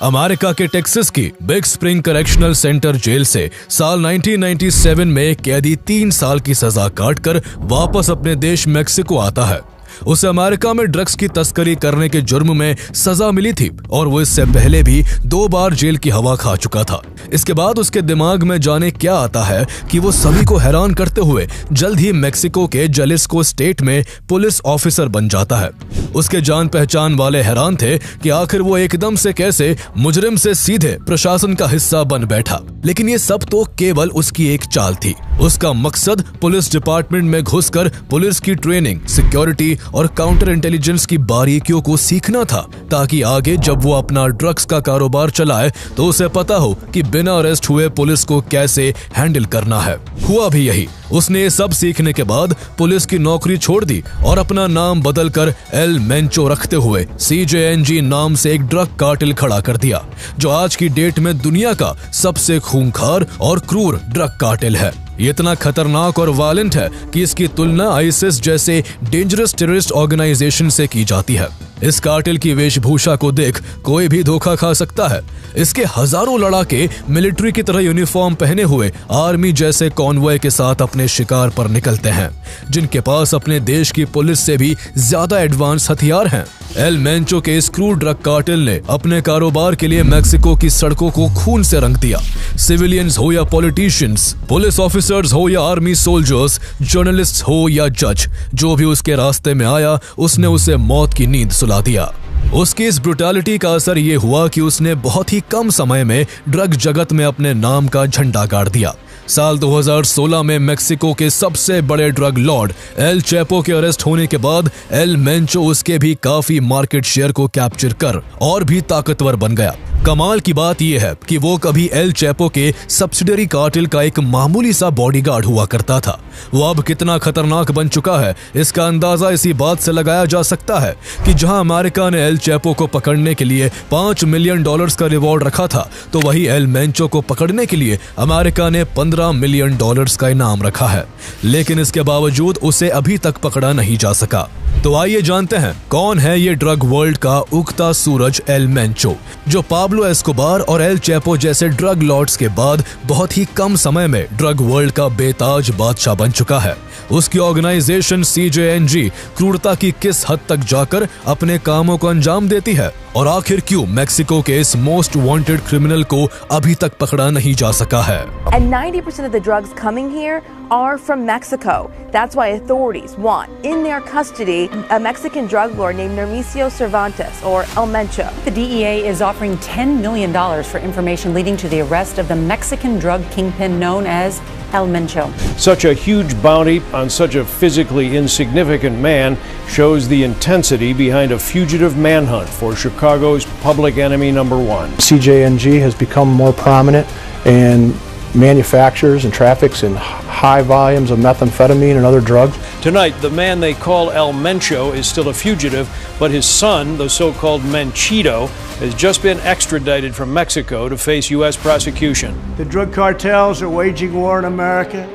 America के Texas की Big Spring correctional centre jail से साल 1997 में एक कैदी 3 साल की सजा काटकर वापस अपने देश मेक्सिको आता है। उसे अमेरिका में ड्रग्स की तस्करी करने के जुर्म में सजा मिली थी और वो इससे पहले भी 2 बार जेल की हवा खा चुका था। इसके बाद उसके दिमाग में जाने क्या आता है कि वो सभी को हैरान करते हुए जल्द ही मेक्सिको के जलिस्को स्टेट में पुलिस ऑफिसर बन जाता है। उसके जान पहचान वाले हैरान थे कि आखिर वो एकदम से कैसे मुजरिम से सीधे प्रशासन का हिस्सा बन बैठा। लेकिन ये सब तो केवल उसकी एक चाल थी। उसका मकसद पुलिस डिपार्टमेंट में घुसकर पुलिस की ट्रेनिंग, सिक्योरिटी और काउंटर इंटेलिजेंस की बारीकियों को सीखना था, ताकि आगे जब वो अपना ड्रग्स का कारोबार चलाए तो उसे पता हो कि बिना अरेस्ट हुए पुलिस को कैसे हैंडल करना है। हुआ भी यही। उसने ये सब सीखने के बाद पुलिस की नौकरी छोड़ दी और अपना नाम बदलकर एल मेंचो रखते हुए CJNG नाम से एक ड्रग कार्टेल खड़ा कर दिया, जो आज की डेट में दुनिया का सबसे खूंखार और क्रूर ड्रग कार्टेल है। ये इतना खतरनाक और वायलेंट है कि इसकी तुलना आईसिस जैसे डेंजरस टेररिस्ट ऑर्गेनाइजेशन से की जाती है। इस कार्टेल की वेशभूषा को देख कोई भी धोखा खा सकता है। इसके हजारों लड़ाके मिलिट्री की तरह यूनिफॉर्म पहने हुए आर्मी जैसे कॉन्वॉय के साथ अपने शिकार पर निकलते हैं, जिनके पास अपने देश की पुलिस से भी ज्यादा एडवांस हथियार हैं। एल मेंचो के इस क्रूर ड्रग कार्टेल ने अपने कारोबार के लिए मेक्सिको की सड़कों को खून से रंग दिया। सिविलियंस हो या पॉलिटिशियंस, पुलिस ऑफिसर्स हो या आर्मी सोल्जर्स, जर्नलिस्ट हो या जज, जो भी उसके रास्ते में आया उसने उसे मौत की नींद सुला दिया। उसकी इस ब्रुटैलिटी का असर ये हुआ कि उसने बहुत ही कम समय में ड्रग जगत में अपने नाम का झंडा गाड़ दिया। साल 2016 में मेक्सिको के सबसे बड़े ड्रग लॉर्ड एल चैपो के अरेस्ट होने के बाद एल मेंचो उसके भी काफी मार्केट शेयर को कैप्चर कर और भी ताकतवर बन गया। कमाल की बात यह है कि वो कभी एल चैपो के सब्सिडरी कार्टेल का एक मामूली सा बॉडीगार्ड हुआ करता था। वो अब कितना खतरनाक बन चुका है, इसका अंदाजा इसी बात से लगाया जा सकता है कि जहां अमेरिका ने एल चैपो को पकड़ने के लिए $5 मिलियन का रिवॉर्ड रखा था, तो वही एल मेंचो को पकड़ने के लिए अमेरिका ने $15 मिलियन का इनाम रखा है। लेकिन इसके बावजूद उसे अभी तक पकड़ा नहीं जा सका। तो आइए जानते हैं कौन है ये ड्रग वर्ल्ड का उगता सूरज एल मेंचो, जो पाब्लो एस्कोबार और एल चैपो जैसे ड्रग लॉर्ड्स के बाद बहुत ही कम समय में ड्रग वर्ल्ड का बेताज बादशाह बन चुका है। उसकी ऑर्गेनाइजेशन CJNG क्रूरता की किस हद तक जाकर अपने कामों को अंजाम देती है, और आखिर क्यों मेक्सिको के इस मोस्ट वांटेड क्रिमिनल को अभी तक पकड़ा नहीं जा सका है। And 90% of the drugs coming here are from Mexico. That's why authorities want in their custody a Mexican drug lord named Nermisio Cervantes, or El Mencho. The DEA is offering $10 million for information leading to the arrest of the Mexican drug kingpin known as El Mencho. Such a huge bounty on such a physically insignificant man shows the intensity behind a fugitive manhunt for Chicago's public enemy #1. CJNG has become more prominent and manufactures and traffics in high volumes of methamphetamine and other drugs. Tonight, the man they call El Mencho is still a fugitive, but his son, the so-called Menchito, has just been extradited from Mexico to face U.S. prosecution. The drug cartels are waging war in America,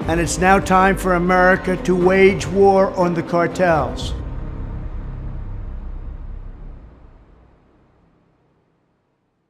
and it's now time for America to wage war on the cartels.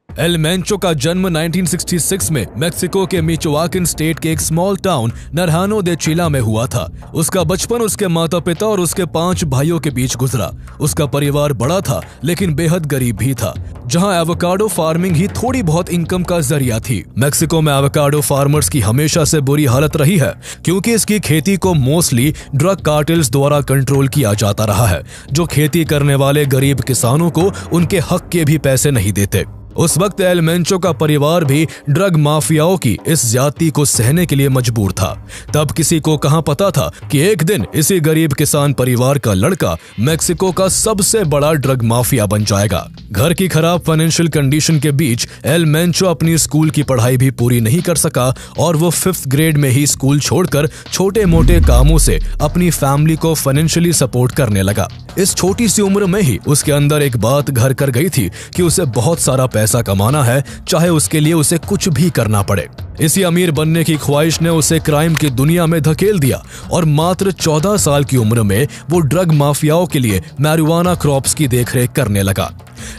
El Mencho का जन्म 1966 में Mexico के Michoacan state के एक small town नरहानो दे चिला में हुआ था। उसका बचपन उसके माता पिता और उसके 5 भाइयों के बीच गुजरा। उसका परिवार बड़ा था लेकिन बेहद गरीब भी था, जहां एवोकाडो फार्मिंग ही थोड़ी बहुत इनकम का जरिया थी। मेक्सिको में एवोकाडो फार्मर्स की हमेशा से बुरी हालत रही है, क्योंकि इसकी खेती को मोस्टली ड्रग कार्टेल्स द्वारा कंट्रोल किया जाता रहा है, जो खेती करने वाले गरीब किसानों को उनके हक के भी पैसे नहीं देते। उस वक्त एल मेंचो का परिवार भी ड्रग माफियाओं की इस ज्यादती को सहने के लिए मजबूर था। तब किसी को कहां पता था कि एक दिन इसी गरीब किसान परिवार का लड़का मेक्सिको का सबसे बड़ा ड्रग माफिया बन जाएगा। घर की खराब फाइनेंशियल कंडीशन के बीच एल मेंचो अपनी स्कूल की पढ़ाई भी पूरी नहीं कर सका और वो 5th ग्रेड में ही स्कूल छोड़कर छोटे मोटे कामों से अपनी फैमिली को फाइनेंशियली सपोर्ट करने लगा। इस छोटी सी उम्र में ही उसके अंदर एक बात घर कर गई थी कि उसे बहुत सारा पैसा पैसा कमाना है, चाहे उसके लिए उसे कुछ भी करना पड़े। इसी अमीर बनने की ख्वाहिश ने उसे क्राइम की दुनिया में धकेल दिया और मात्र 14 साल की उम्र में वो ड्रग माफियाओं के लिए मैरिजुआना क्रॉप्स की देखरेख करने लगा।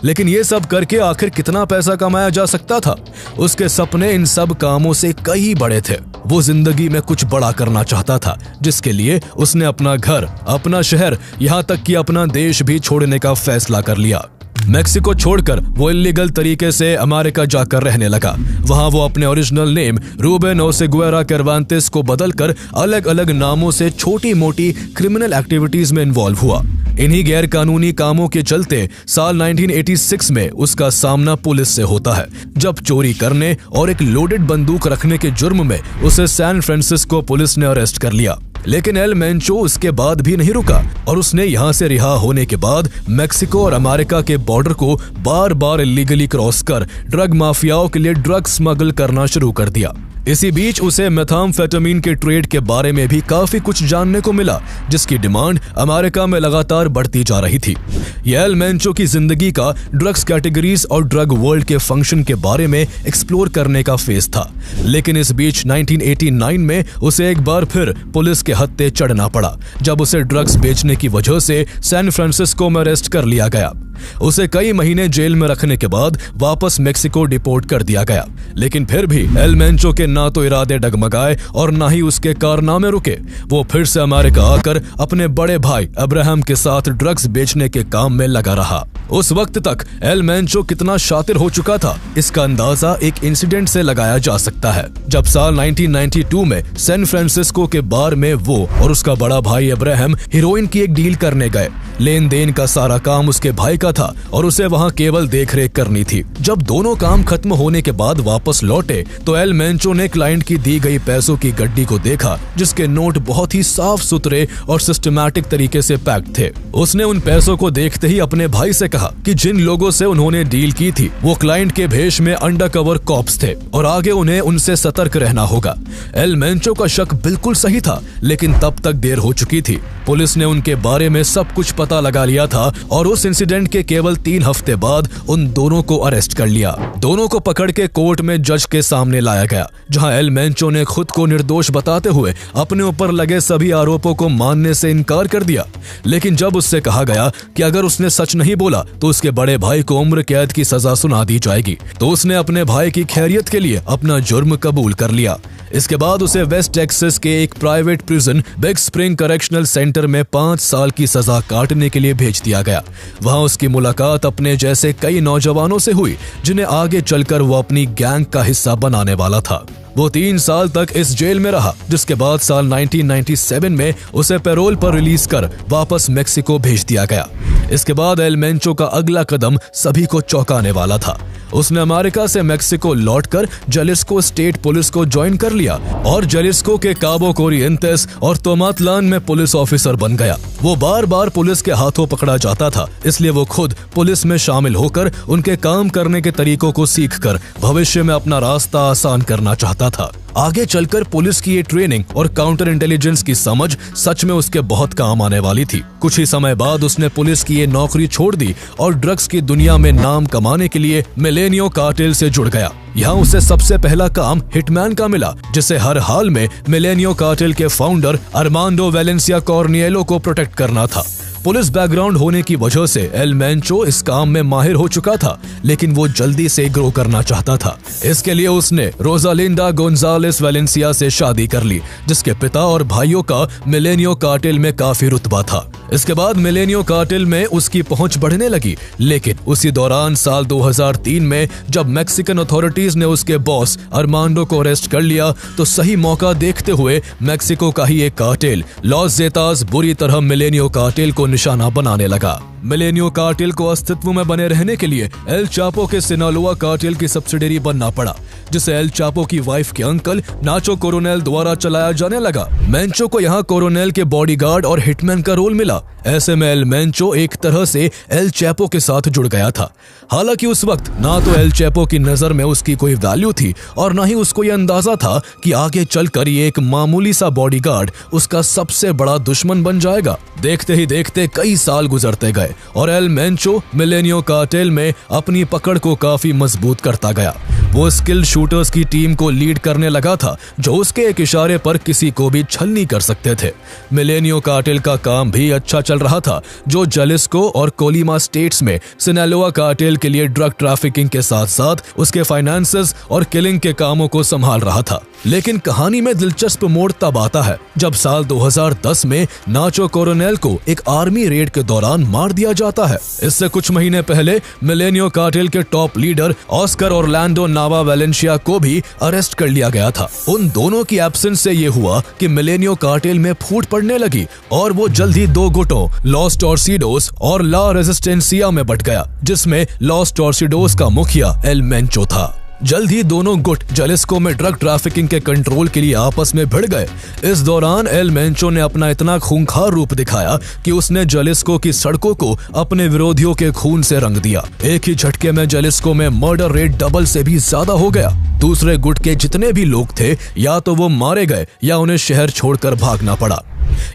लेकिन ये सब करके आखिर कितना पैसा कमाया जा सकता था? उसके सपने इन सब कामों से कई बड़े थे। वो जिंदगी में कुछ बड़ा करना चाहता था, जिसके लिए उसने अपना घर, अपना शहर, यहाँ तक कि अपना देश भी छोड़ने का फैसला कर लिया। मेक्सिको छोड़कर वो इलीगल तरीके से अमेरिका जाकर रहने लगा। वहां वो अपने ओरिजिनल नेम रूबेन ओसेगुएरा कैरवांतेस को बदलकर अलग अलग नामों से छोटी मोटी क्रिमिनल एक्टिविटीज में इन्वॉल्व हुआ। इन्हीं गैर कानूनी कामों के चलते साल 1986 में उसका सामना पुलिस से होता है, जब चोरी करने और एक लोडेड बंदूक रखने के जुर्म में उसे सैन फ्रांसिस्को पुलिस ने अरेस्ट कर लिया। लेकिन एल मेंचो उसके बाद भी नहीं रुका और उसने यहाँ से रिहा होने के बाद मेक्सिको और अमेरिका के बॉर्डर को बार बार इलीगली क्रॉस कर ड्रग माफियाओं के लिए ड्रग स्मगल करना शुरू कर दिया। इसी बीच उसे मेथाम्फेटामिन के ट्रेड के बारे में भी काफी कुछ जानने को मिला, जिसकी डिमांड अमेरिका में लगातार बढ़ती जा रही थी। यह एल मेंचो की जिंदगी का ड्रग्स कैटेगरीज और ड्रग वर्ल्ड के फंक्शन के बारे में एक्सप्लोर करने का फेज था। लेकिन इस बीच 1989 में उसे एक बार फिर पुलिस के हत्थे चढ़ना पड़ा, जब उसे ड्रग्स बेचने की वजह से सैन फ्रांसिस्को में अरेस्ट कर लिया गया। उसे कई महीने जेल में रखने के बाद वापस मेक्सिको डिपोर्ट कर दिया गया। लेकिन फिर भी एल मेंचो के ना तो इरादे डगमगाए और ना ही उसके कारनामे रुके। वो फिर से अमेरिका आकर अपने बड़े भाई अब्राहम के साथ ड्रग्स बेचने के काम में लगा रहा। उस वक्त तक एल मेंचो कितना शातिर हो चुका था, इसका अंदाजा एक इंसिडेंट से लगाया जा सकता है। जब साल 1992 में सैन फ्रांसिस्को के बार में वो और उसका बड़ा भाई अब्राहम हीरोइन की एक डील करने गए। लेन देन का सारा काम उसके भाई का था और उसे वहां केवल देखरेख करनी थी। जब दोनों काम खत्म होने के बाद वापस लौटे तो एल मेंचो ने क्लाइंट की दी गई पैसों की गड्डी को देखा, जिसके नोट बहुत ही साफ सुथरे और सिस्टमैटिक तरीके से पैक्ड थे। उसने उन पैसों को देखते ही अपने भाई से कहा कि जिन लोगों से उन्होंने डील की थी वो क्लाइंट के भेष में अंडरकवर कॉप्स थे और आगे उन्हें उनसे सतर्क रहना होगा। एल मेंचो का शक बिल्कुल सही था, लेकिन तब तक देर हो चुकी थी। पुलिस ने उनके बारे में सब कुछ पता लगा लिया था और उस इंसिडेंट के केवल 3 हफ्ते बाद उन दोनों को अरेस्ट कर लिया। दोनों को पकड़ के कोर्ट में जज के सामने लाया गया, जहां एल मेंचो ने खुद को निर्दोष बताते हुए अपने ऊपर लगे सभी आरोपों को मानने से इनकार कर दिया। लेकिन जब उससे कहा गया कि अगर उसने सच नहीं बोला तो उसके बड़े भाई को उम्र कैद की सजा सुना दी जाएगी, तो उसने अपने भाई की खैरियत के लिए अपना जुर्म कबूल कर लिया। इसके बाद उसे वेस्ट टेक्सास के एक private prison big Spring correctional centre में 5 साल की सजा काटने के लिए भेज दिया गया। वहां उसकी मुलाकात अपने जैसे कई नौजवानों से हुई, जिन्हें आगे चलकर वो अपनी गैंग का हिस्सा बनाने वाला था। वो 3 साल तक इस जेल में रहा, जिसके बाद साल 1997 में उसे पैरोल पर रिलीज कर वापस मेक्सिको भेज दिया गया। इसके बाद एल मेंचो का अगला कदम सभी को चौंकाने वाला था। उसने अमेरिका से मेक्सिको लौटकर जलिस्को स्टेट पुलिस को ज्वाइन कर लिया और जलिस्को के काबो कोरिएंटेस और तोमातलान में पुलिस ऑफिसर बन गया। वो बार बार पुलिस के हाथों पकड़ा जाता था, इसलिए वो खुद पुलिस में शामिल होकर उनके काम करने के तरीकों को सीखकर भविष्य में अपना रास्ता आसान करना चाहता था। आगे चलकर पुलिस की ये ट्रेनिंग और काउंटर इंटेलिजेंस की समझ सच में उसके बहुत काम आने वाली थी। कुछ ही समय बाद उसने पुलिस की ये नौकरी छोड़ दी और ड्रग्स की दुनिया में नाम कमाने के लिए मिलेनियो कार्टेल से जुड़ गया। यहाँ उसे सबसे पहला काम हिटमैन का मिला, जिसे हर हाल में मिलेनियो कार्टेल के फाउंडर अरमांडो वेलेंसिया कॉर्निएलो को प्रोटेक्ट करना था। पुलिस बैकग्राउंड होने की वजह से एल मेंचो इस काम में माहिर हो चुका था, लेकिन वो जल्दी से ग्रो करना चाहता था। इसके लिए उसने रोजालिंडा गोंजालेस वेलेंसिया से शादी कर ली, जिसके पिता और भाइयों का मिलेनियो कार्टेल में काफी रुतबा था। इसके बाद मिलेनियो कार्टेल में उसकी पहुंच बढ़ने लगी, लेकिन उसी दौरान साल 2003 में जब मैक्सिकन अथॉरिटीज ने उसके बॉस अरमांडो को अरेस्ट कर लिया, तो सही मौका देखते हुए मैक्सिको का ही एक कार्टेल लॉस जेतास बुरी तरह मिलेनियो कार्टेल को निशाना बनाने लगा। मिलेनियो कार्टेल को अस्तित्व में बने रहने के लिए एल चापो के सिनालोआ कार्टेल की सब्सिडियरी बनना पड़ा। जिसे एल चापो की वाइफ के अंकल नाचो कोरोनेल द्वारा चलाया जाने लगा। मेंचो को यहाँ कोरोनेल के बॉडीगार्ड और हिटमैन का रोल मिला। ऐसे में एल मेंचो एक तरह से एल चैपो के साथ जुड़ गया था। हालांकि उस वक्त ना तो एल चैपो की नजर में उसकी कोई वैल्यू थी और ना ही उसको यह अंदाजा था कि आगे चलकर ये एक मामूली सा बॉडीगार्ड उसका सबसे बड़ा दुश्मन बन जाएगा। देखते ही देखते कई साल गुजरते गए और एल मेंचो मिलेनियो कार्टेल में अपनी पकड़ को काफी मजबूत करता गया। वो स्किल्ड शूटर्स की टीम को लीड करने लगा था जो उसके एक इशारे पर किसी को भी छलनी कर सकते थे। मिलेनियो कार्टेल का काम भी अच्छा चल रहा था, जो जलिस्को और कोलिमा स्टेट्स में सिनालोआ कार्टेल के लिए ड्रग ट्रैफिकिंग के साथ साथ उसके फाइनेंसेस और किलिंग के कामों को संभाल रहा था। लेकिन कहानी में दिलचस्प मोड़ तब आता है जब साल 2010 में नाचो कोरोनेल को एक आर्मी रेड के दौरान मार दिया जाता है। इससे कुछ महीने पहले मिलेनियो कार्टेल के टॉप लीडर ऑस्कर ऑरलैंडो नावा वेलेंशिया को भी अरेस्ट कर लिया गया था। उन दोनों की एब्सेंस से ये हुआ कि मिलेनियो कार्टेल में फूट पड़ने लगी और वो जल्द ही दो गुटों लॉस टॉर्सिडोस और ला रेजिस्टेंसिया में बट गया, जिसमें लॉस टॉर्सिडोस का मुखिया एल मेंचो था। जल्द ही दोनों गुट जलिस्को में ड्रग ट्रैफिकिंग के कंट्रोल के लिए आपस में भिड़ गए। इस दौरान एल मेंचो ने अपना इतना खूंखार रूप दिखाया कि उसने जलिस्को की सड़कों को अपने विरोधियों के खून से रंग दिया। एक ही झटके में जलिस्को में मर्डर रेट डबल से भी ज्यादा हो गया। दूसरे गुट के जितने भी लोग थे या तो वो मारे गए या उन्हें शहर छोड़कर भागना पड़ा।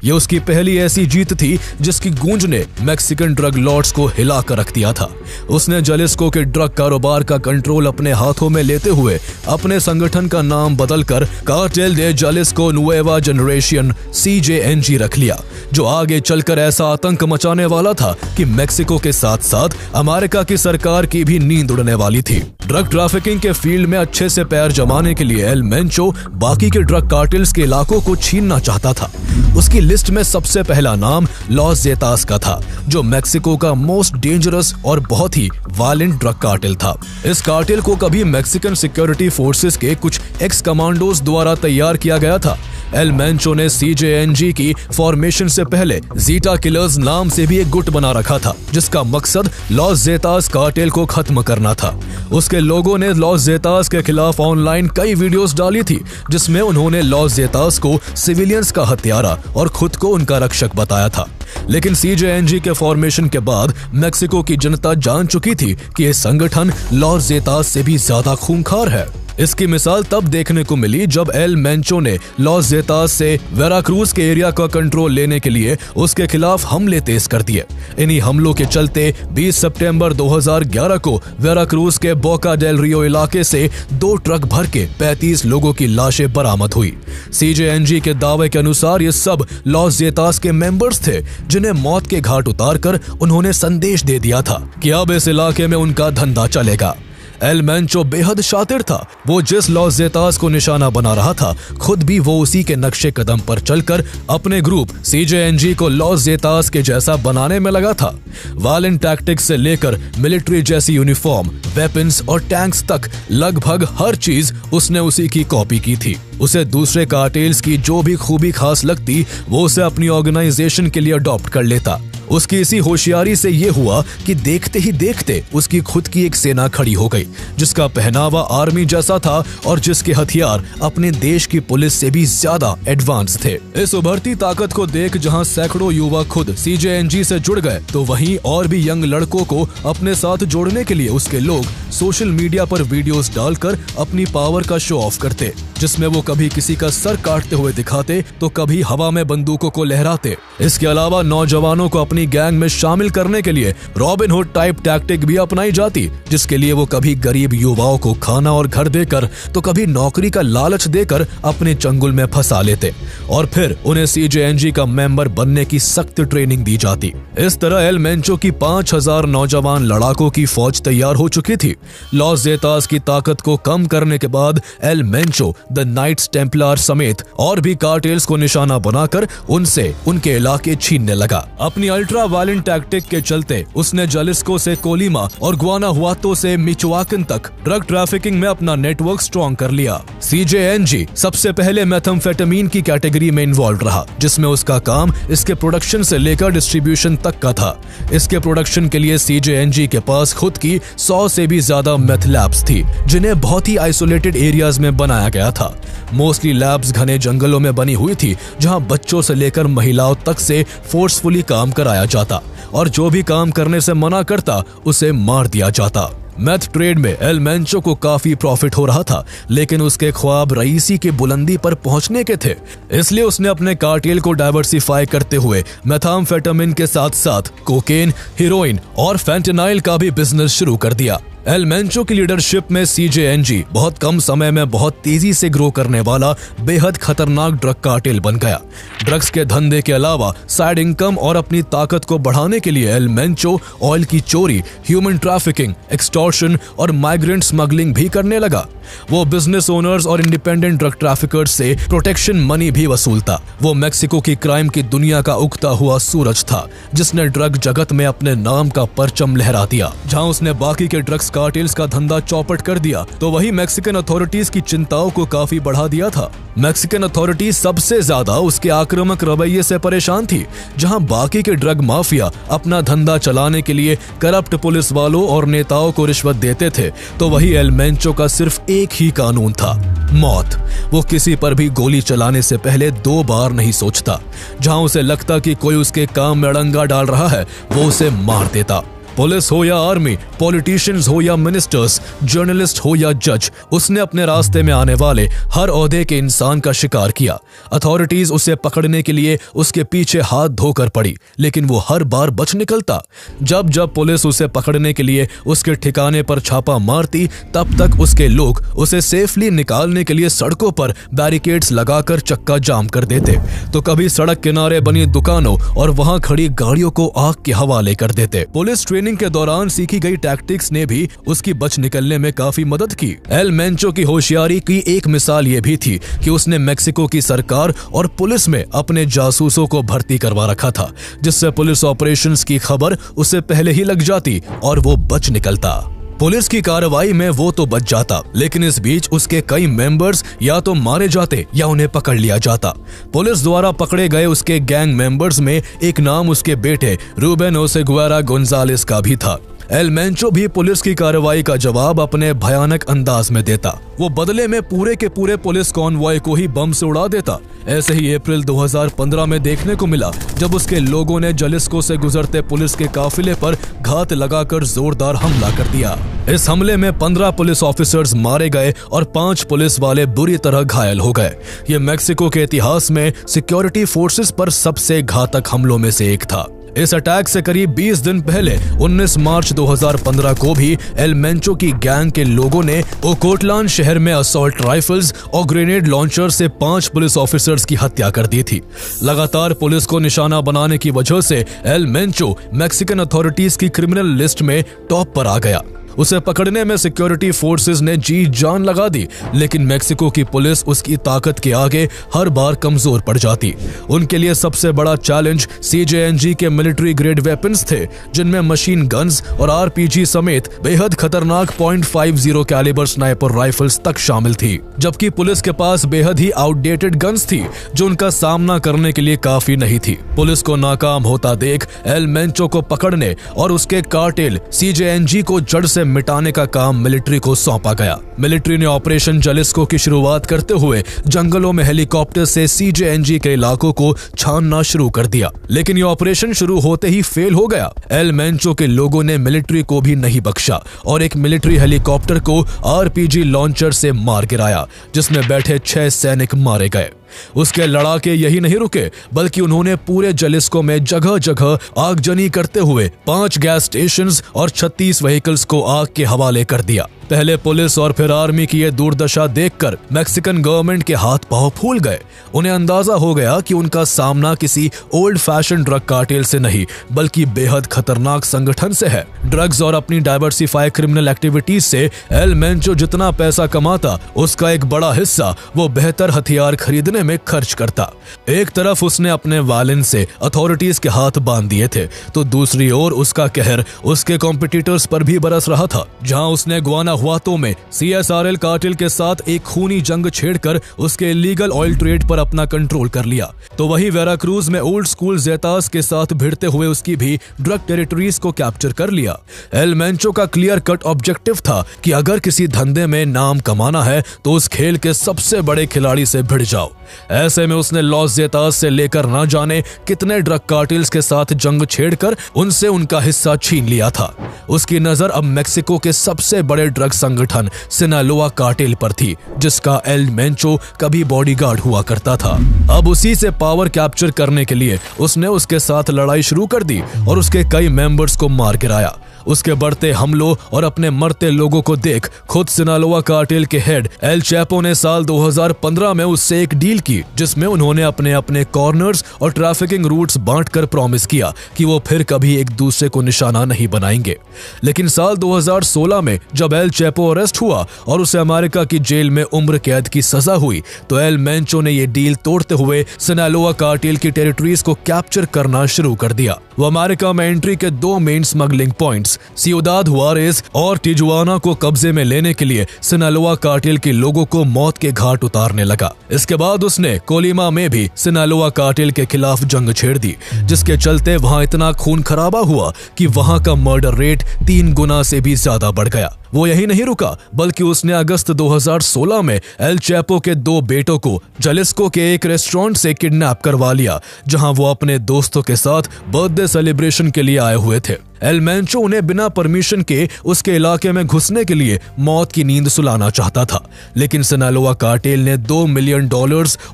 ये उसकी पहली ऐसी जीत थी जिसकी गूंज ने मैक्सिकन ड्रग लॉर्ड्स को हिला कर रख दिया था। उसने जलिस्को के ड्रग कारोबार का कंट्रोल अपने हाथों में लेते हुए अपने संगठन का नाम बदलकर कार्टेल दे जलिस्को नुएवा जनरेशन CJNG रख लिया, जो आगे चलकर ऐसा आतंक मचाने वाला था कि मेक्सिको के साथ साथ अमेरिका की सरकार की भी नींद उड़ने वाली थी। ड्रग ट्रैफिकिंग के फील्ड में अच्छे से पैर जमाने के लिए एल मेंचो बाकी के ड्रग कार्टेल्स के इलाकों को छीनना चाहता था। उसकी लिस्ट में सबसे पहला नाम लॉस जेतास का था, जो मेक्सिको का मोस्ट डेंजरस और बहुत ही वायलेंट ड्रग कार्टेल था। इस कार्टेल को कभी मेक्सिकन सिक्योरिटी फोर्सेस के कुछ एक्स कमांडोज द्वारा तैयार किया गया था। एल मेंचो ने CJNG की फॉर्मेशन से पहले जीटा किलर्स नाम से भी एक गुट बना रखा था, जिसका मकसद लॉस जेतास कार्टेल को खत्म करना था। उसके लोगों ने लॉस जेतास के खिलाफ ऑनलाइन कई वीडियोस डाली थी, जिसमें उन्होंने लॉस जेतास को सिविलियंस का हत्यारा और खुद को उनका रक्षक बताया था। लेकिन CJNG के फॉर्मेशन के बाद मेक्सिको की जनता जान चुकी थी कि यह संगठन लॉस जेतास से भी ज्यादा खूंखार है। इसकी मिसाल तब देखने को मिली जब एल मेंचो ने लॉस जेतास से वेराक्रूज के एरिया का कंट्रोल लेने के लिए उसके खिलाफ हमले तेज कर दिए। इन्हीं हमलों के चलते 20 सितंबर 2011 को वेराक्रूज के बोका डेल रियो इलाके से 2 ट्रक भर के 35 लोगों की लाशें बरामद हुई। CJNG के दावे के अनुसार ये सब लॉस जेतास के मेंबर्स थे, जिन्हें मौत के घाट उतारकर उन्होंने संदेश दे दिया था कि अब इस इलाके में उनका धंधा चलेगा। एल मेंचो बेहद शातिर था। वो जिस लॉस जेतास को निशाना बना रहा था, खुद भी वो उसी के नक्शे कदम पर चलकर अपने ग्रुप CJNG को लॉस जेतास के जैसा बनाने में लगा था। वायलेंट टैक्टिक्स से लेकर मिलिट्री जैसी यूनिफॉर्म, वेपन्स और टैंक्स तक लगभग हर चीज उसने उसी की कॉपी की थी। उसे दूसरे कार्टेल्स की जो भी खूबी खास लगती, वो उसे अपनी ऑर्गेनाइजेशन के लिए अडॉप्ट कर लेता। उसकी इसी होशियारी से ये हुआ कि देखते ही देखते उसकी खुद की एक सेना खड़ी हो गई, जिसका पहनावा आर्मी जैसा था और जिसके हथियार अपने देश की पुलिस से भी ज्यादा एडवांस थे। इस उभरती ताकत को देख जहां सैकड़ों युवा खुद CJNG से जुड़ गए, तो वहीं और भी यंग लड़कों को अपने साथ जोड़ने के लिए उसके लोग सोशल मीडिया पर वीडियोस डालकर अपनी पावर का शो ऑफ करते, जिसमें वो कभी किसी का सर काटते हुए दिखाते तो कभी हवा में बंदूकों को लहराते। इसके अलावा नौजवानों को अपनी गैंग में शामिल करने के लिए रॉबिन हुड टाइप टैक्टिक भी अपनाई जाती, जिसके लिए वो कभी गरीब युवाओं को खाना और घर देकर तो कभी नौकरी का लालच देकर अपने चंगुल में फंसा लेते और फिर उन्हें CJNG का मेंबर बनने की सख्त ट्रेनिंग दी जाती। इस तरह एल मेंचो की 5000 नौजवान लड़ाकों की फौज तैयार हो चुकी थी। लॉस जेतास की ताकत को कम करने के बाद El Mencho the Knights Templar समेत और भी कार्टेल्स को निशाना बनाकर उनसे उनके इलाके छीनने लगा। अपनी अल्ट्रा वायलेंट टैक्टिक के चलते उसने जलिस्को से कोलिमा और गुआनाजुआतो से मिचोआकन तक ड्रग ट्रैफिकिंग में अपना नेटवर्क स्ट्रॉन्ग कर लिया। CJNG सबसे पहले मेथाम्फेटामीन की कैटेगरी में इन्वॉल्व रहा, जिसमें उसका काम इसके प्रोडक्शन से लेकर डिस्ट्रीब्यूशन तक का था। इसके प्रोडक्शन के लिए CJNG के पास खुद की 100 से भी ज्यादा मेथ लैब्स थी, जिन्हें बहुत ही आइसोलेटेड एरियाज में बनाया गया था। मोस्टली लैब्स घने जंगलों में बनी हुई थी, जहां बच्चों से लेकर महिलाओं तक से फोर्सफुली काम कराया जाता और जो भी काम करने से मना करता उसे मार दिया जाता। मैथ ट्रेड में एल मेंचो को काफी प्रॉफिट हो रहा था, लेकिन उसके ख्वाब रईसी की बुलंदी पर पहुंचने के थे। इसलिए उसने अपने कार्टेल को डाइवर्सिफाई करते हुए मेथाम्फेटामिन के साथ साथ कोकेन, हीरोइन और फेंटेनाइल का भी बिजनेस शुरू कर दिया। एल मेंचो की लीडरशिप में CJNG बहुत कम समय में बहुत तेजी से ग्रो करने वाला बेहद खतरनाक ड्रग कार्टेल बन गया। ड्रग्स के धंधे के अलावा साइड इनकम और अपनी ताकत को बढ़ाने के लिए एल मेंचो ऑयल की चोरी, ह्यूमन ट्रैफिकिंग, एक्सटॉर्शन और माइग्रेंट स्मगलिंग भी करने लगा। वो बिजनेस ओनर्स और इंडिपेंडेंट ड्रग ट्रैफिकर्स से प्रोटेक्शन मनी भी वसूलता। वो मेक्सिको की क्राइम की दुनिया का उगता हुआ सूरज था, जिसने ड्रग जगत में अपने नाम का परचम लहरा दिया। जहां उसने बाकी के ड्रग्स कार्टेल्स का धंधा चौपट कर दिया, तो वही मैक्सिकन अथॉरिटीज की चिंताओं को काफी बढ़ा दिया था। मैक्सिकन अथॉरिटीज सबसे ज्यादा उसके आक्रामक रवैये से परेशान थी। जहां बाकी के ड्रग माफिया अपना धंधा चलाने के लिए करप्ट पुलिस वालों और नेताओं को रिश्वत देते थे, तो वही एल मेंचो का सिर्फ एक ही कानून था, मौत। वो किसी पर भी गोली चलाने से पहले 2 बार नहीं सोचता। जहां उसे लगता कि कोई उसके काम में अड़ंगा डाल रहा है, वो उसे मार देता। पुलिस हो या आर्मी, पॉलिटिशियंस हो या मिनिस्टर्स, जर्नलिस्ट हो या जज, उसने अपने रास्ते में आने वाले हर ओहदे के इंसान का शिकार किया। अथॉरिटीज उसे पकड़ने के लिए उसके पीछे हाथ धोकर पड़ी, लेकिन वो हर बार बच निकलता। जब जब पुलिस उसे पकड़ने के लिए उसके ठिकाने पर छापा मारती, तब तक उसके लोग उसे सेफली निकालने के लिए सड़कों पर बैरिकेड्स लगाकर चक्का जाम कर देते, तो कभी सड़क किनारे बनी दुकानों और वहां खड़ी गाड़ियों को आग के हवाले कर देते। पुलिस ट्रेनिंग के दौरान सीखी गई टैक्टिक्स ने भी उसकी बच निकलने में काफी मदद की। एल मेंचो की होशियारी की एक मिसाल ये भी थी कि उसने मेक्सिको की सरकार और पुलिस में अपने जासूसों को भर्ती करवा रखा था, जिससे पुलिस ऑपरेशंस की खबर उसे पहले ही लग जाती और वो बच निकलता। पुलिस की कार्रवाई में वो तो बच जाता, लेकिन इस बीच उसके कई मेंबर्स या तो मारे जाते या उन्हें पकड़ लिया जाता। पुलिस द्वारा पकड़े गए उसके गैंग मेंबर्स में एक नाम उसके बेटे रूबेन ओसेगुएरा गोंजालेस का भी था। एल मेंचो भी पुलिस की कार्रवाई का जवाब अपने भयानक अंदाज में देता। वो बदले में पूरे के पूरे पुलिस कॉन्वॉय को ही बम से उड़ा देता। ऐसे ही अप्रैल 2015 में देखने को मिला, जब उसके लोगों ने जलिस्को से गुजरते पुलिस के काफिले पर घात लगाकर जोरदार हमला कर दिया। इस हमले में 15 पुलिस ऑफिसर्स मारे गए और 5 पुलिस वाले बुरी तरह घायल हो गए। ये मेक्सिको के इतिहास में सिक्योरिटी फोर्सेस पर सबसे घातक हमलों में से एक था। इस अटैक से करीब 20 दिन पहले 19 मार्च 2015 को भी एल मेंचो की गैंग के लोगों ने ओकोटलान शहर में असॉल्ट राइफल्स और ग्रेनेड लॉन्चर से 5 पुलिस ऑफिसर्स की हत्या कर दी थी। लगातार पुलिस को निशाना बनाने की वजह से एल मेंचो मैक्सिकन अथॉरिटीज की क्रिमिनल लिस्ट में टॉप पर आ गया। उसे पकड़ने में सिक्योरिटी फोर्सेस ने जी जान लगा दी, लेकिन मेक्सिको की पुलिस उसकी ताकत के आगे हर बार कमजोर पड़ जाती। उनके लिए सबसे बड़ा चैलेंज CJNG के मिलिट्री ग्रेड वेपन्स थे, जिनमें मशीन गन्स और RPG समेत बेहद खतरनाक .50 कैलिबर स्नाइपर राइफल्स तक शामिल थी। जबकि पुलिस के पास बेहद ही आउटडेटेड गन्स थी, जो उनका सामना करने के लिए काफी नहीं थी। पुलिस को नाकाम होता देख एल मेंचो को पकड़ने और उसके कार्टेल CJNG को जड़ से मिटाने का काम मिलिट्री को सौंपा गया। मिलिट्री ने ऑपरेशन जलिस्को की शुरुआत करते हुए जंगलों में हेलीकॉप्टर से CJNG के इलाकों को छानना शुरू कर दिया, लेकिन ये ऑपरेशन शुरू होते ही फेल हो गया। एल मेंचो के लोगों ने मिलिट्री को भी नहीं बख्शा और एक मिलिट्री हेलीकॉप्टर को RPG लॉन्चर से मार गिराया, जिसमें बैठे 6 सैनिक मारे गए। उसके लड़ाके यही नहीं रुके, बल्कि उन्होंने पूरे जलिस्को में जगह जगह आगजनी करते हुए 5 गैस स्टेशंस और 36 व्हीकल्स को आग के हवाले कर दिया। पहले पुलिस और फिर आर्मी की ये दुर्दशा देखकर मैक्सिकन गवर्नमेंट के हाथ पांव फूल गए। उन्हें अंदाजा हो गया कि उनका सामना किसी ओल्ड फैशन ड्रग कार्टेल से नहीं बल्कि बेहद खतरनाक संगठन से है। ड्रग्स और अपनी डाइवर्सिफाई क्रिमिनल एक्टिविटीज से एल मेंचो जितना पैसा कमाता उसका एक बड़ा हिस्सा वो बेहतर हथियार खरीदने में खर्च करता। एक तरफ उसने अपने वायलेंस से अथॉरिटीज के हाथ बांध दिए थे तो दूसरी ओर उसका कहर उसके कॉम्पिटिटर्स पर भी बरस रहा था। जहां उसने गुआनाजुआतो में CSRL कार्टेल के साथ एक खूनी जंग छेड़कर उसके इलीगल ऑयल ट्रेड पर अपना कंट्रोल कर लिया, तो वही वेराक्रूज में ओल्ड स्कूल जेतास के साथ भिड़ते हुए उसकी भी ड्रग टेरिटरीज को कैप्चर कर लिया। एल मेंचो का क्लियर कट ऑब्जेक्टिव था कि अगर किसी धंधे में नाम कमाना है तो उस खेल के सबसे बड़े खिलाड़ी से भिड़ जाओ। ऐसे में उसने लॉस जेतास से लेकर ना जाने कितने ड्रग कार्टेल्स के साथ जंग छेड़कर उनसे उनका हिस्सा छीन लिया था। उसकी नजर अब मेक्सिको के सबसे बड़े ड्रग संगठन सिनालोआ कार्टेल पर थी, जिसका एल मेंचो कभी बॉडीगार्ड हुआ करता था। अब उसी से पावर कैप्चर करने के लिए उसने उसके साथ लड़ाई शुरू कर दी और उसके कई मेंबर्स को मार गिराया। उसके बढ़ते हमलों और अपने मरते लोगों को देख खुद सिनालोआ कार्टेल के हेड एल चैपो ने साल 2015 में उससे एक डील की, जिसमें उन्होंने अपने अपने कॉर्नर्स और ट्रैफिकिंग रूट्स बांटकर प्रॉमिस किया कि वो फिर कभी एक दूसरे को निशाना नहीं बनाएंगे। लेकिन साल 2016 में जब एल चैपो अरेस्ट हुआ और उसे अमेरिका की जेल में उम्र कैद की सजा हुई तो एल मेंचो ने ये डील तोड़ते हुए सिनालोआ कार्टेल की टेरिटरीज को कैप्चर करना शुरू कर दिया। वो अमेरिका में एंट्री के दो मेन स्मगलिंग पॉइंट्स सियुदाद हुआरेस और टिजुआना को कब्जे में लेने के लिए सिनालोआ कार्टेल के लोगों को मौत के घाट उतारने लगा। इसके बाद उसने कोलिमा में भी सिनालोआ कार्टेल के खिलाफ जंग छेड़ दी, जिसके चलते वहां इतना खून खराबा हुआ कि वहां का मर्डर रेट 3 गुना से भी ज्यादा बढ़ गया। वो यही नहीं रुका बल्कि उसने अगस्त 2016 में एल चैपो के 2 बेटों को जलिस्को के एक रेस्टोरेंट से किडनैप करवा लिया, जहां वो अपने दोस्तों के साथ बर्थडे सेलिब्रेशन के लिए आए हुए थे। एल मेंचो उन्हें बिना परमिशन के उसके इलाके में घुसने के लिए मौत की नींद सुलाना चाहता था, लेकिन सिनालोआ कार्टेल ने $2 मिलियन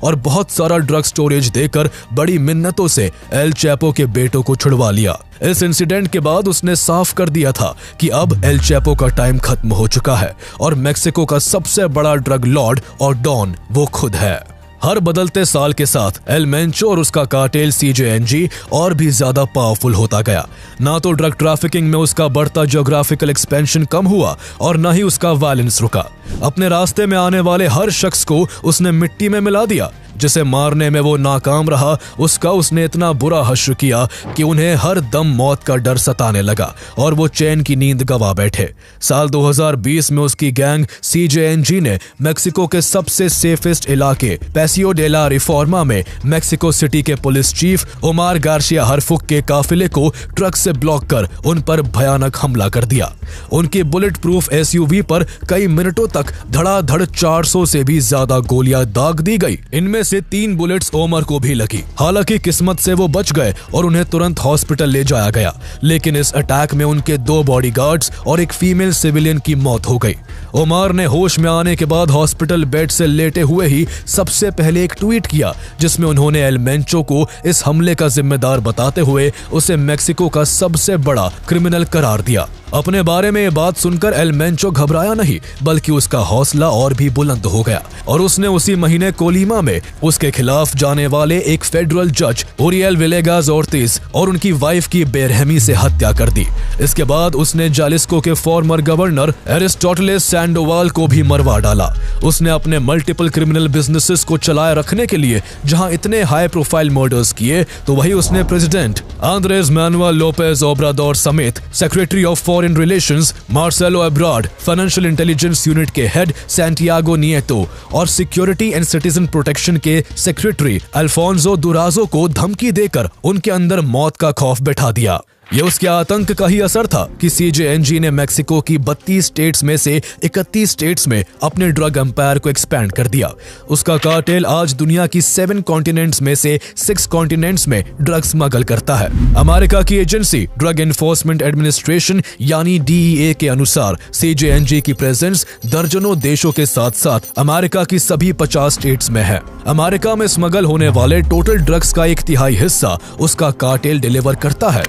और बहुत सारा ड्रग स्टोरेज देकर बड़ी मिन्नतों से एल चैपो के बेटों को छुड़वा लिया। इस इंसिडेंट के बाद उसने साफ कर दिया था कि अब एल चैपो का टाइम खत्म हो चुका है और मेक्सिको का सबसे बड़ा ड्रग लॉर्ड और डॉन वो खुद है। हर बदलते साल के साथ एल मेंचो और उसका कार्टेल CJNG और भी ज्यादा पावरफुल होता गया। ना तो ड्रग ट्रैफिकिंग में उसका बढ़ता ज्योग्राफिकल एक्सपेंशन कम हुआ और ना ही उसका वायलेंस रुका। अपने रास्ते में आने वाले हर शख्स को उसने मिट्टी में मिला दिया। जिसे मारने में वो नाकाम रहा उसका उसने इतना बुरा हश्र किया कि उन्हें हर दम मौत का डर सताने लगा और वो चैन की नींद गवा बैठे। साल 2020 में उसकी गैंग CJNG ने मेक्सिको के सबसे सेफेस्ट इलाके पैसियो डे ला रिफॉर्मा में मेक्सिको सिटी के पुलिस चीफ ओमार गार्सिया हरफुक के काफिले को ट्रक से ब्लॉक कर उन पर भयानक हमला कर दिया। उनकी बुलेट प्रूफ SUV पर कई मिनटों तक धड़ाधड़ 400 से भी ज्यादा गोलियां दाग दी गई। इनमें से 3 बुलेट्स ओमर को भी लगी। हालांकि किस्मत से वो बच गए और उन्हें तुरंत हॉस्पिटल ले जाया गया, लेकिन इस अटैक में उनके 2 बॉडीगार्ड्स और एक फीमेल सिविलियन की मौत हो गई। ओमर ने होश में आने के बाद हॉस्पिटल बेड से लेटे हुए ही सबसे पहले एक ट्वीट किया, जिसमें उन्होंने एल मेंचो को इस हमले का जिम्मेदार बताते हुए उसे मेक्सिको का सबसे बड़ा क्रिमिनल करार दिया। अपने बारे में ये बात सुनकर एल मेंचो घबराया नहीं, बल्कि उसका हौसला और भी बुलंद हो गया और उसने उसी महीने कोलिमा में उसके खिलाफ जाने वाले एक फेडरल जज ओरियल विलेगास ओर्टिज और उनकी वाइफ की बेरहमी से हत्या कर दी। इसके बाद उसने जालिस्को के फॉर्मर गवर्नर एरिस्टोटलेस सैंडोवाल को भी मरवा डाला। उसने अपने मल्टीपल क्रिमिनल बिजनेसेस को चलाए रखने के लिए जहां इतने हाई प्रोफाइल मर्डर्स किए, तो वही उसने president Andres Manuel Lopez Obrador समेत secretary of foreign relations Marcelo Ebrard, financial intelligence unit के हेड सैंटियागो निएटो और सिक्योरिटी एंड सिटीजन प्रोटेक्शन के सेक्रेटरी अल्फोंसो दुराजो को धमकी देकर उनके अंदर मौत का खौफ बैठा दिया। ये उसके आतंक का ही असर था कि CJNG ने मेक्सिको की 32 स्टेट्स में से 31 स्टेट्स में अपने ड्रग एम्पायर को एक्सपैंड कर दिया। उसका कार्टेल आज दुनिया की 7 कॉन्टिनेंट्स में से 6 कॉन्टिनेंट्स में ड्रग स्मगल करता है। अमेरिका की एजेंसी ड्रग एनफोर्समेंट एडमिनिस्ट्रेशन यानी DEA के अनुसार CJNG की प्रेजेंस दर्जनों देशों के साथ साथ अमेरिका की सभी 50 स्टेट्स में है। अमेरिका में स्मगल होने वाले टोटल ड्रग्स का 1/3 हिस्सा उसका कार्टेल डिलीवर करता है।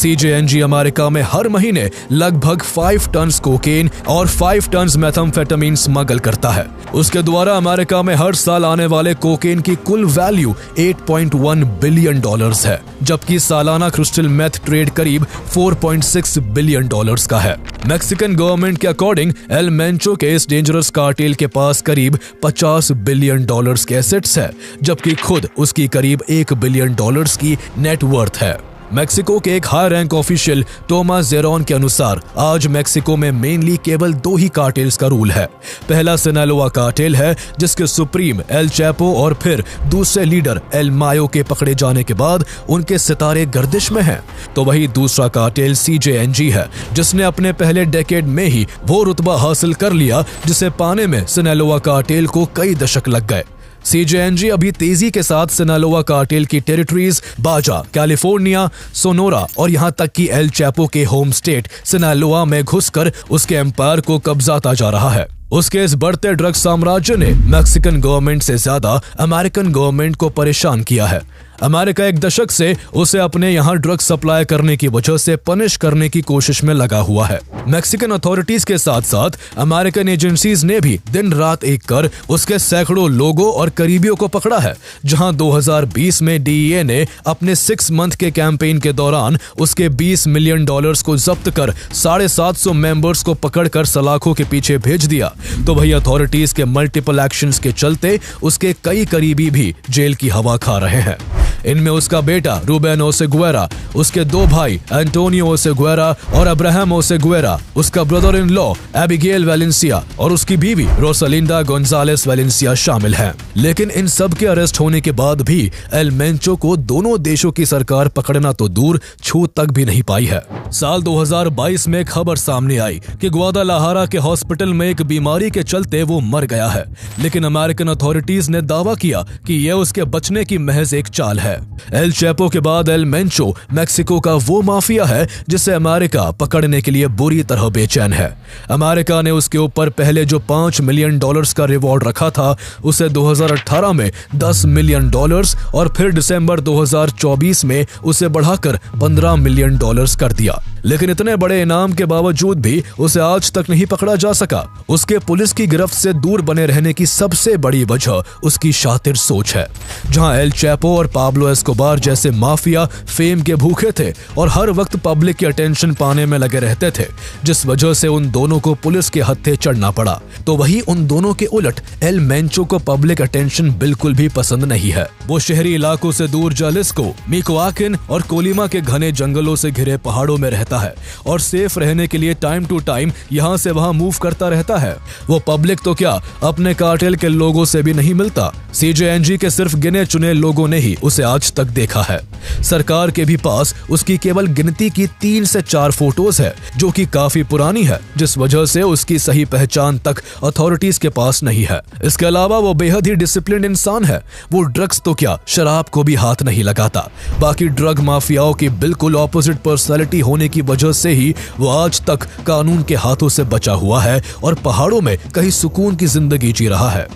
CJNG अमेरिका में हर महीने लगभग 5 टन कोकेन और 5 टन मेथाम्फेटामिन स्मगल करता है। उसके द्वारा अमेरिका में हर साल आने वाले कोकेन की कुल वैल्यू $8.1 बिलियन है, जबकि सालाना क्रिस्टल मेथ ट्रेड करीब $4.6 बिलियन का है। मैक्सिकन गवर्नमेंट के अकॉर्डिंग एल मेंचो के इस डेंजरस कार्टेल के पास करीब $50 बिलियन के एसेट्स है, जबकि खुद उसकी करीब $1 बिलियन की नेटवर्थ है। मैक्सिको के एक high rank official Thomas Jeroen के अनुसार आज मैक्सिको में मेनली केवल 2 ही कार्टेल्स का रूल है। पहला सिनालोआ कार्टेल है, जिसके सुप्रीम एल चैपो और फिर दूसरे लीडर एल मायो के पकड़े जाने के बाद उनके सितारे गर्दिश में हैं। तो वही दूसरा कार्टेल CJNG है, जिसने अपने पहले डेकेड में ही वो रुतबा हासिल कर लिया जिसे पाने में सिनालोआ कार्टेल को कई दशक लग गए। CJNG अभी तेजी के साथ सिनालोआ कार्टेल की टेरिटरीज बाजा, कैलिफोर्निया, सोनोरा और यहां तक कि एल चैपो के होम स्टेट सिनालोआ में घुसकर उसके एम्पायर को कब्जाता जा रहा है। उसके इस बढ़ते ड्रग साम्राज्य ने मैक्सिकन गवर्नमेंट से ज्यादा अमेरिकन गवर्नमेंट को परेशान किया है। अमेरिका एक दशक से उसे अपने यहाँ ड्रग सप्लाई करने की वजह से पनिश करने की कोशिश में लगा हुआ है। मैक्सिकन अथॉरिटीज के साथ साथ अमेरिकन एजेंसीज ने भी दिन रात एक कर उसके सैकड़ों लोगों और करीबियों को पकड़ा है। जहां 2020 में DEA ने अपने 6 मंथ के कैंपेन के दौरान उसके $20 मिलियन को जब्त कर 750 मेंबर्स को पकड़कर सलाखों के पीछे भेज दिया, तो वही अथॉरिटीज के मल्टीपल एक्शंस के चलते उसके कई करीबी भी जेल की हवा खा रहे हैं। इनमें उसका बेटा रूबेन ओसेगुएरा, उसके 2 भाई एंटोनियो ओसेगुएरा और अब्राहम ओसेगुएरा, उसका brother in law Abigail Valencia और उसकी बीवी रोसालिंडा गोंजालेस वेलेंसिया शामिल हैं। लेकिन इन सब के अरेस्ट होने के बाद भी एल मेंचो को दोनों देशों की सरकार पकड़ना तो दूर, छू तक भी नहीं पाई है। साल 2022 में खबर सामने आई कि ग्वादालाहारा के हॉस्पिटल में एक बीमारी के चलते वो मर गया है, लेकिन अमेरिकन अथॉरिटीज ने दावा किया कि यह उसके बचने की महज एक चाल है। एल चैपो के बाद एल मेंचो मैक्सिको का वो माफिया है जिसे अमेरिका पकड़ने के लिए बुरी तरह बेचैन है। अमेरिका ने उसके ऊपर पहले जो $5 मिलियन का रिवॉर्ड रखा था, उसे 2018 में $10 मिलियन और फिर दिसंबर 2024 में उसे बढ़ाकर $15 मिलियन कर दिया। लेकिन इतने बड़े इनाम के बावजूद भी उसे आज तक नहीं पकड़ा जा सका। उसके पुलिस की गिरफ्त से दूर बने रहने की सबसे बड़ी वजह उसकी शातिर सोच है। जहां एल चैपो और पाब्लो एस्कोबार जैसे माफिया फेम के भूखे थे और हर वक्त पब्लिक की अटेंशन पाने में लगे रहते थे, जिस वजह से उन दोनों को पुलिस के हत्थे चढ़ना पड़ा। तो वही उन दोनों के उलट एल मेंचो को पब्लिक अटेंशन बिल्कुल भी पसंद नहीं है। वो शहरी इलाकों से दूर जालिस्को, मिकोआकिन और कोलिमा के घने जंगलों से घिरे पहाड़ों में रहता है और सेफ रहने के लिए टाइम टू टाइम यहाँ से वहाँ मूव करता रहता है। वो पब्लिक तो क्या, अपने कार्टेल के लोगों से भी नहीं मिलता। CJNG के सिर्फ गिने चुने लोगों ने ही उसे आज तक देखा है। सरकार के भी पास उसकी केवल गिनती की 3 से 4 फोटोज है, जो कि काफी पुरानी है, जिस वजह से उसकी सही पहचान तक अथॉरिटीज के पास नहीं है। इसके अलावा वो बेहद ही डिसिप्लिन्ड इंसान है। वो ड्रग्स तो क्या, शराब को भी हाथ नहीं लगाता। बाकी ड्रग माफियाओं की बिल्कुल ऑपोजिट पर्सनैलिटी होने की वजह से ही वो आज तक कानून के हाथों से बचा हुआ है और पहाड़ों में कहीं सुकून की जिंदगी जी रहा है।